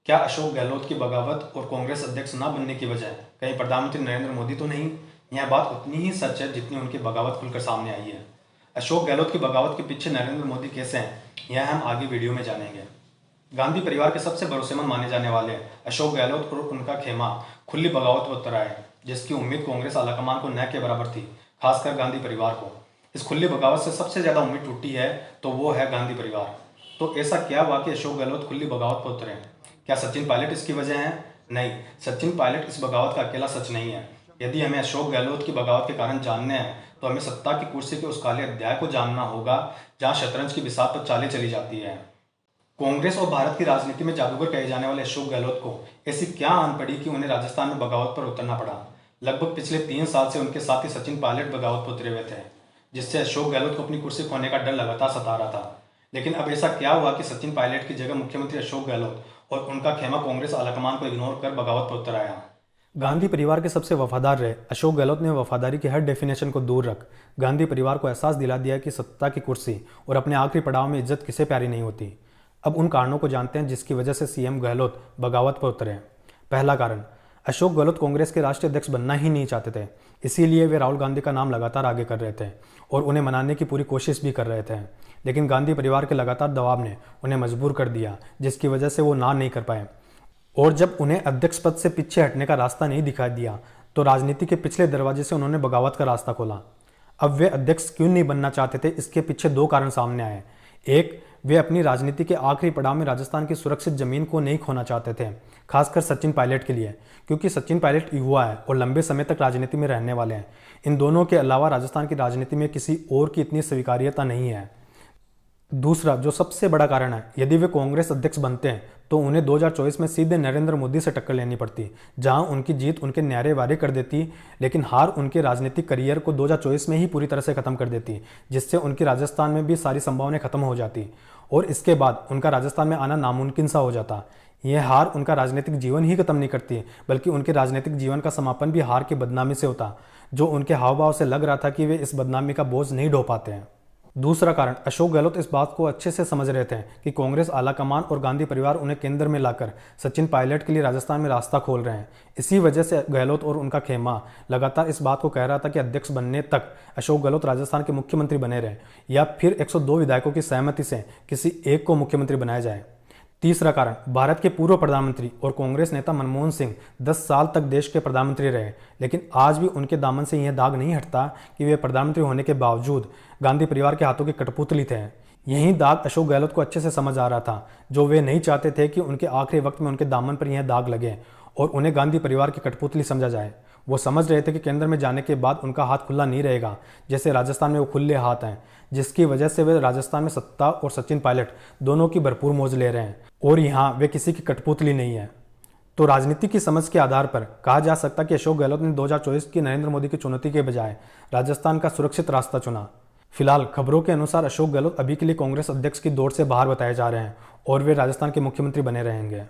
क्या अशोक गहलोत की बगावत और कांग्रेस अध्यक्ष न बनने की वजह कहीं प्रधानमंत्री नरेंद्र मोदी तो नहीं? यह बात उतनी ही सच है जितनी उनकी बगावत खुलकर सामने आई है। अशोक गहलोत की बगावत के पीछे नरेंद्र मोदी कैसे हैं, यह हम आगे वीडियो में जानेंगे। गांधी परिवार के सबसे भरोसेमंद माने जाने वाले अशोक गहलोत और उनका खेमा खुली बगावत पर उतर आए, जिसकी उम्मीद कांग्रेस आलाकमान को न के बराबर थी, खासकर गांधी परिवार को। इस खुली बगावत से सबसे ज्यादा उम्मीद टूटी है तो वो है गांधी परिवार। तो ऐसा क्या हुआ कि अशोक गहलोत खुली बगावत पर उतरे? क्या सचिन पायलट इसकी वजह है? नहीं, सचिन पायलट इस बगावत का अकेला सच नहीं है। यदि हमें अशोक गहलोत की बगावत के कारण जानने हैं तो हमें सत्ता की कुर्सी के उस काले अध्याय को जानना होगा जहां शतरंज की बिसात पर चालें चली जाती है। कांग्रेस और भारत की राजनीति में जादूगर कहे जाने वाले अशोक गहलोत को ऐसी क्या आन पड़ी कि उन्हें राजस्थान में बगावत पर उतरना पड़ा? लगभग पिछले 3 साल से उनके साथ ही सचिन पायलट बगावत पर उतरे हुए थे, जिससे अशोक गहलोत को अपनी कुर्सी खोने का डर लगातार सता रहा था। लेकिन अब ऐसा क्या हुआ कि सचिन पायलट की जगह मुख्यमंत्री अशोक गहलोत और उनका खेमा कांग्रेस आलाकमान को इग्नोर कर बगावत पर उतर आया? गांधी परिवार के सबसे वफादार रहे अशोक गहलोत ने वफादारी की हर डेफिनेशन को दूर रख गांधी परिवार को एहसास दिला दिया कि सत्ता की कुर्सी और अपने आखिरी पड़ाव में इज्जत किसे प्यारी नहीं होती। अब उन कारणों को जानते हैं जिसकी वजह से सीएम गहलोत बगावत पर उतरे। पहला कारण, अशोक गहलोत कांग्रेस के राष्ट्रीय अध्यक्ष बनना ही नहीं चाहते थे, इसीलिए वे राहुल गांधी का नाम लगातार आगे कर रहे थे और उन्हें मनाने की पूरी कोशिश भी कर रहे थे। लेकिन गांधी परिवार के लगातार दबाव ने उन्हें मजबूर कर दिया, जिसकी वजह से वो ना नहीं कर पाए। और जब उन्हें अध्यक्ष पद से पीछे हटने का रास्ता नहीं दिखाई दिया तो राजनीति के पिछले दरवाजे से उन्होंने बगावत का रास्ता खोला। अब वे अध्यक्ष क्यों नहीं बनना चाहते थे, इसके पीछे 2 कारण सामने आए। एक, वे अपनी राजनीति के आखिरी पड़ाव में राजस्थान की सुरक्षित जमीन को नहीं खोना चाहते थे, खासकर सचिन पायलट के लिए, क्योंकि सचिन पायलट युवा है और लंबे समय तक राजनीति में रहने वाले हैं। इन दोनों के अलावा राजस्थान की राजनीति में किसी और की इतनी स्वीकार्यता नहीं है। दूसरा, जो सबसे बड़ा कारण है, यदि वे कांग्रेस अध्यक्ष बनते हैं तो उन्हें 2024 में सीधे नरेंद्र मोदी से टक्कर लेनी पड़ती, जहां उनकी जीत उनके न्यारे वारे कर देती, लेकिन हार उनके राजनीतिक करियर को 2024 में ही पूरी तरह से खत्म कर देती, जिससे उनकी राजस्थान में भी सारी संभावनाएं खत्म हो जाती और इसके बाद उनका राजस्थान में आना नामुमकिन सा हो जाता। यह हार उनका राजनीतिक जीवन ही खत्म नहीं करती, बल्कि उनके राजनीतिक जीवन का समापन भी हार की बदनामी से होता, जो उनके हाव भाव से लग रहा था कि वे इस बदनामी का बोझ नहीं ढो पाते हैं। दूसरा कारण, अशोक गहलोत इस बात को अच्छे से समझ रहे थे कि कांग्रेस आलाकमान और गांधी परिवार उन्हें केंद्र में लाकर सचिन पायलट के लिए राजस्थान में रास्ता खोल रहे हैं। इसी वजह से गहलोत और उनका खेमा लगातार इस बात को कह रहा था कि अध्यक्ष बनने तक अशोक गहलोत राजस्थान के मुख्यमंत्री बने रहे या फिर 102 विधायकों की सहमति से किसी एक को मुख्यमंत्री बनाया जाए। तीसरा कारण, भारत के पूर्व प्रधानमंत्री और कांग्रेस नेता मनमोहन सिंह 10 साल तक देश के प्रधानमंत्री रहे, लेकिन आज भी उनके दामन से यह दाग नहीं हटता कि वे प्रधानमंत्री होने के बावजूद गांधी परिवार के हाथों के कठपुतली थे। यही दाग अशोक गहलोत को अच्छे से समझ आ रहा था, जो वे नहीं चाहते थे कि उनके आखिरी वक्त में उनके दामन पर यह दाग लगे और उन्हें गांधी परिवार की कठपुतली समझा जाए। वो समझ रहे थे कि केंद्र में जाने के बाद उनका हाथ खुला नहीं रहेगा, जैसे राजस्थान में वो खुले हाथ हैं, जिसकी वजह से वे राजस्थान में सत्ता और सचिन पायलट दोनों की भरपूर मौज ले रहे हैं और यहाँ वे किसी की कठपुतली नहीं है। तो राजनीति की समझ के आधार पर कहा जा सकता कि अशोक गहलोत ने 2024 की नरेंद्र मोदी की चुनौती के बजाय राजस्थान का सुरक्षित रास्ता चुना। फिलहाल खबरों के अनुसार अशोक गहलोत अभी के लिए कांग्रेस अध्यक्ष की दौड़ से बाहर बताए जा रहे हैं और वे राजस्थान के मुख्यमंत्री बने रहेंगे।